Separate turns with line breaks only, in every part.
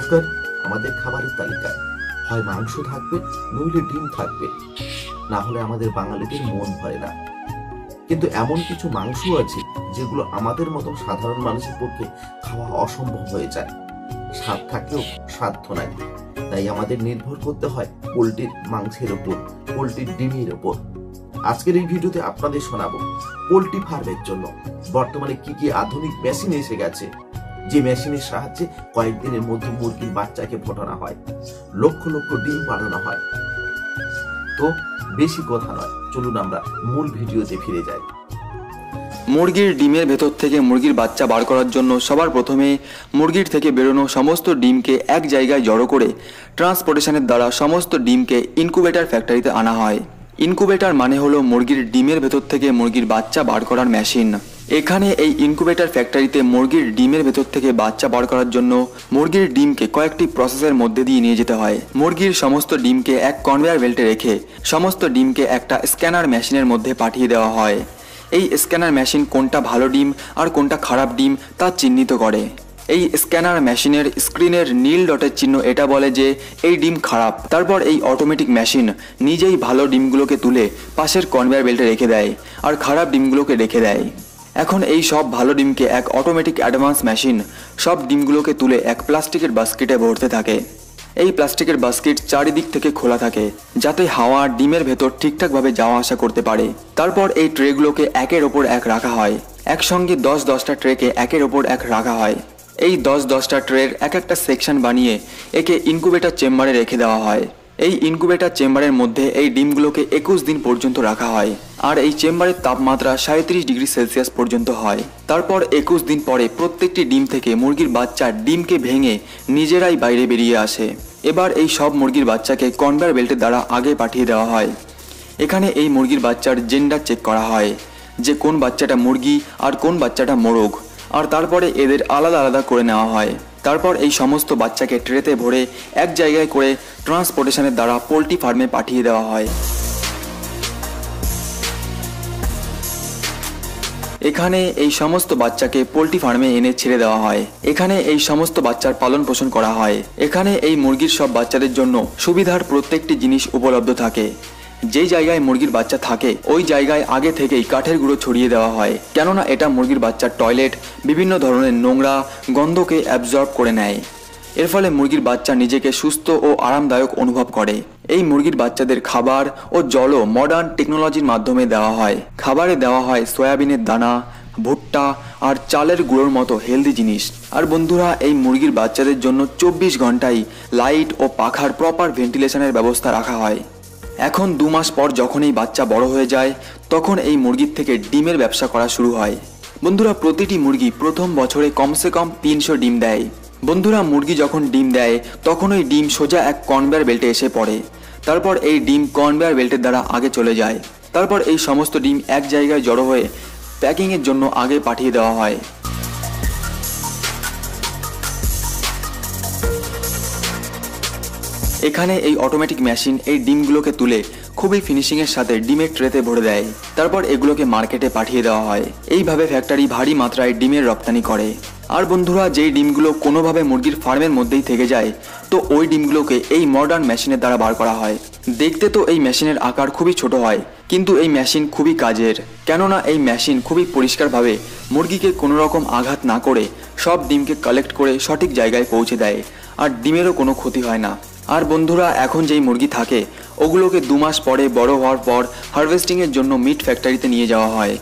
নমস্কার। আমাদের খাবারের তালিকায় হয় মাংস থাকবে, নইলে ডিম থাকবে, না হলে আমাদের বাঙালিদের মন ভরে না। কিন্তু এমন কিছু মাংস আছে যেগুলো আমাদের মতো সাধারণ মানুষের পক্ষে খাওয়া অসম্ভব হয়ে যায়। স্বাদ থাকলেও সাধ্য নাই, তাই আমাদের নির্ভর করতে হয় পোল্ট্রির মাংসের ওপর, পোল্ট্রির ডিমের ওপর। আজকের এই ভিডিওতে আপনাদের শোনাবো পোল্ট্রি ফার্মের জন্য বর্তমানে কি কি আধুনিক মেশিন এসে গেছে, যে মেশিনের সাহায্যে কয়েকদিনের মধ্যে মুরগির বাচ্চাকে ফোটানো হয়, লক্ষ লক্ষ ডিম বানানো হয়। তো বেশি কথা নয়, চলুন আমরা মূল ভিডিওতে ফিরে যাই।
মুরগির ডিমের ভেতর থেকে মুরগির বাচ্চা বার করার জন্য সবার প্রথমে মুরগির থেকে বেরোনো সমস্ত ডিমকে এক জায়গায় জড়ো করে ট্রান্সপোর্টেশনের দ্বারা সমস্ত ডিমকে ইনকুবেটর ফ্যাক্টরিতে আনা হয়। ইনকুবেটর মানে হলো মুরগির ডিমের ভেতর থেকে মুরগির বাচ্চা বার করার মেশিন। এখানে এই ইনকুবেটর ফ্যাক্টরিতে মুরগির ডিমের ভেতর থেকে বাচ্চা বার করার জন্য মুরগির ডিমকে কয়েকটি প্রসেসের মধ্যে দিয়ে নিয়ে যেতে হয়। মুরগির সমস্ত ডিমকে এক কনভেয়ার বেল্টে রেখে সমস্ত ডিমকে একটা স্ক্যানার মেশিনের মধ্যে পাঠিয়ে দেওয়া হয়। এই স্ক্যানার মেশিন কোনটা ভালো ডিম আর কোনটা খারাপ ডিম তা চিহ্নিত করে। এই স্ক্যানার মেশিনের স্ক্রিনের নীল ডটের চিহ্ন এটা বলে যে এই ডিম খারাপ। তারপর এই অটোমেটিক মেশিন নিজেই ভালো ডিমগুলোকে তুলে পাশের কনভেয়ার বেল্টে রেখে দেয় আর খারাপ ডিমগুলোকে রেখে দেয়। এখন এই সব ভালো ডিমকে এক অটোমেটিক অ্যাডভান্স মেশিন সব ডিমগুলোকে তুলে এক প্লাস্টিকের বাস্কেটে ভরতে থাকে। এই প্লাস্টিকের বাস্কেট চারিদিক থেকে খোলা থাকে যাতে হাওয়া ডিমের ভেতর ঠিকঠাকভাবে যাওয়া আসা করতে পারে। তারপর এই ট্রেগুলোকে একের ওপর এক রাখা হয়। একসঙ্গে 10-10টা ট্রেকে একের ওপর এক রাখা হয়। এই 10-10টা ট্রের এক একটা সেকশন বানিয়ে একে ইনকুবেটর চেম্বারে রেখে দেওয়া হয়। এই ইনকুবেটর চেম্বারের মধ্যে এই ডিমগুলোকে 21 দিন পর্যন্ত রাখা হয় আর এই চেম্বারের তাপমাত্রা 37 ডিগ্রি সেলসিয়াস পর্যন্ত হয়। তারপর 21 দিন পরে প্রত্যেকটি ডিম থেকে মুরগির বাচ্চা ডিমকে ভেঙে নিজেরাই বাইরে বেরিয়ে আসে। এবার এই সব মুরগির বাচ্চাকে কনভেয়ার বেল্টের দ্বারা আগে পাঠিয়ে দেওয়া হয়। এখানে এই মুরগির বাচ্চার জেন্ডার চেক করা হয় যে কোন বাচ্চাটা মুরগি আর কোন বাচ্চাটা মোরগ, আর তারপরে এদের আলাদা আলাদা করে নেওয়া হয়। তারপর এই সমস্ত বাচ্চাকে ট্রেতে ভরে এক জায়গায় করে ট্রান্সপোর্টেশনের দ্বারা পোল্ট্রি ফার্মে পাঠিয়ে দেওয়া হয়। এখানে এই সমস্ত বাচ্চাকে পোল্ট্রি ফার্মে এনে ছেড়ে দেওয়া হয়। এখানে এই সমস্ত বাচ্চার পালন পোষণ করা হয়। এখানে এই মুরগির সব বাচ্চাদের জন্য সুবিধার প্রত্যেকটি জিনিস উপলব্ধ থাকে। যেই জায়গায় মুরগির বাচ্চা থাকে ওই জায়গায় আগে থেকেই কাঠের গুঁড়ো ছড়িয়ে দেওয়া হয়, কেননা এটা মুরগির বাচ্চার টয়লেট বিভিন্ন ধরনের নোংরা গন্ধকে অ্যাবজর্ব করে নেয়। এর ফলে মুরগির বাচ্চা নিজেকে সুস্থ ও আরামদায়ক অনুভব করে। এই মুরগির বাচ্চাদের খাবার ও জলও মডার্ন টেকনোলজির মাধ্যমে দেওয়া হয়। খাবারে দেওয়া হয় সয়াবিনের দানা, ভুট্টা আর চালের গুঁড়োর মতো হেলদি জিনিস। আর বন্ধুরা, এই মুরগির বাচ্চাদের জন্য 24 ঘন্টাই লাইট ও পাখার প্রপার ভেন্টিলেশনের ব্যবস্থা রাখা হয়। এখন 2 মাস পর যখন এই বাচ্চা বড় হয়ে যায় তখন এই মুরগির থেকে ডিমের ব্যবসা করা শুরু হয়। বন্ধুরা, প্রতিটি মুরগি প্রথম বছরে কমসে কম 300 ডিম দেয়। বন্ধুরা, মুরগি যখন ডিম দেয় তখন ওই ডিম সোজা এক কনভেয়ার বেল্টে এসে পড়ে। তারপর এই ডিম কনভেয়ার বেল্টের দ্বারা আগে চলে যায়। তারপর এই সমস্ত ডিম এক জায়গায় জড়ো হয়ে প্যাকিংয়ের জন্য আগে পাঠিয়ে দেওয়া হয়। এখানে এই অটোমেটিক মেশিন এই ডিমগুলোকে তুলে খুবই ফিনিশিংয়ের সাথে ডিমের ট্রেতে ভরে দেয়। তারপর এগুলোকে মার্কেটে পাঠিয়ে দেওয়া হয়। এইভাবে ফ্যাক্টরি ভারী মাত্রায় ডিমের রপ্তানি করে। আর বন্ধুরা, যেই ডিমগুলো কোনোভাবে মুরগির ফার্মের মধ্যেই থেকে যায় তো ওই ডিমগুলোকে এই মডার্ন মেশিনের দ্বারা বার করা হয়। দেখতে তো এই মেশিনের আকার খুবই ছোট হয়, কিন্তু এই মেশিন খুবই কাজের, কেননা এই মেশিন খুবই পরিষ্কারভাবে মুরগিকে কোনো রকম আঘাত না করে সব ডিমকে কালেক্ট করে সঠিক জায়গায় পৌঁছে দেয় আর ডিমেরও কোনো ক্ষতি হয় না। আর বন্ধুরা, এখন যেই মুরগি থাকে ওগুলোকে 2 মাস পরে বড় হওয়ার পর হারভেস্টিংয়ের জন্য মিট ফ্যাক্টরিতে নিয়ে যাওয়া হয়।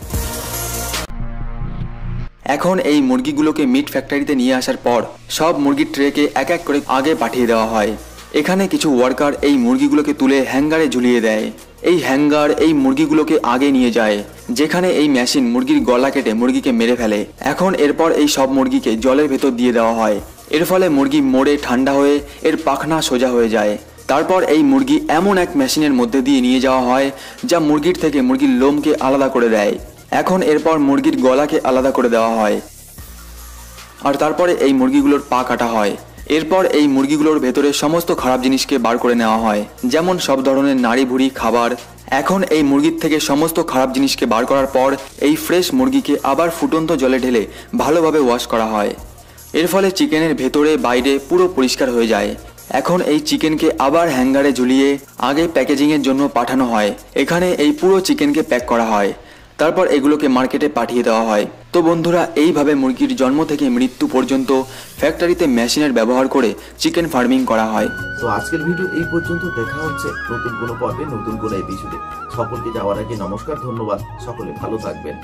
এখন এই মুরগিগুলোকে মিট ফ্যাক্টরিতে নিয়ে আসার পর সব মুরগির ট্রেকে এক এক করে আগে পাঠিয়ে দেওয়া হয়। এখানে কিছু ওয়ার্কার এই মুরগিগুলোকে তুলে হ্যাঙ্গারে ঝুলিয়ে দেয়। এই হ্যাঙ্গার এই মুরগিগুলোকে আগে নিয়ে যায় যেখানে এই মেশিন মুরগির গলা কেটে মুরগিকে মেরে ফেলে। এখন এরপর এই সব মুরগিকে জলের ভেতর দিয়ে দেওয়া হয়। এর ফলে মুরগি মরে ঠান্ডা হয়ে এর পাখনা সোজা হয়ে যায়। তারপর এই মুরগি এমন এক মেশিনের মধ্যে দিয়ে নিয়ে যাওয়া হয় যা মুরগির থেকে মুরগির লোমকে আলাদা করে দেয়। এখন এরপর মুরগির গলাকে আলাদা করে দেওয়া হয় আর তারপরে এই মুরগিগুলোর পা কাটা হয়। এরপর এই মুরগিগুলোর ভেতরে সমস্ত খারাপ জিনিসকে বার করে নেওয়া হয়, যেমন সব ধরনের নাড়ি ভুড়ি খাবার। এখন এই মুরগির থেকে সমস্ত খারাপ জিনিসকে বার করার পর এই ফ্রেশ মুরগিকে আবার ফুটন্ত জলে ঢেলে ভালোভাবে ওয়াশ করা হয়। এর ফলে চিকেনের ভেতরে বাইরে পুরো পরিষ্কার হয়ে যায়। এখন এই চিকেনকে আবার হ্যাঙ্গারে ঝুলিয়ে আগে প্যাকেজিংয়ের জন্য পাঠানো হয়। এখানে এই পুরো চিকেনকে প্যাক করা হয়, তারপর এগুলোকে মার্কেটে পাঠিয়ে দেওয়া হয়। তো বন্ধুরা, এইভাবে মুরগির জন্ম থেকে মৃত্যু পর্যন্ত ফ্যাক্টরিতে মেশিনের ব্যবহার করে চিকেন ফার্মিং করা হয়।
তো আজকের ভিডিও এই পর্যন্ত। দেখা হচ্ছে নতুন কোনো পর্বে, নতুন কোনো এপিসোডে। সকলকে যাওয়ার আগে নমস্কার, ধন্যবাদ, সকলে ভালো থাকবেন।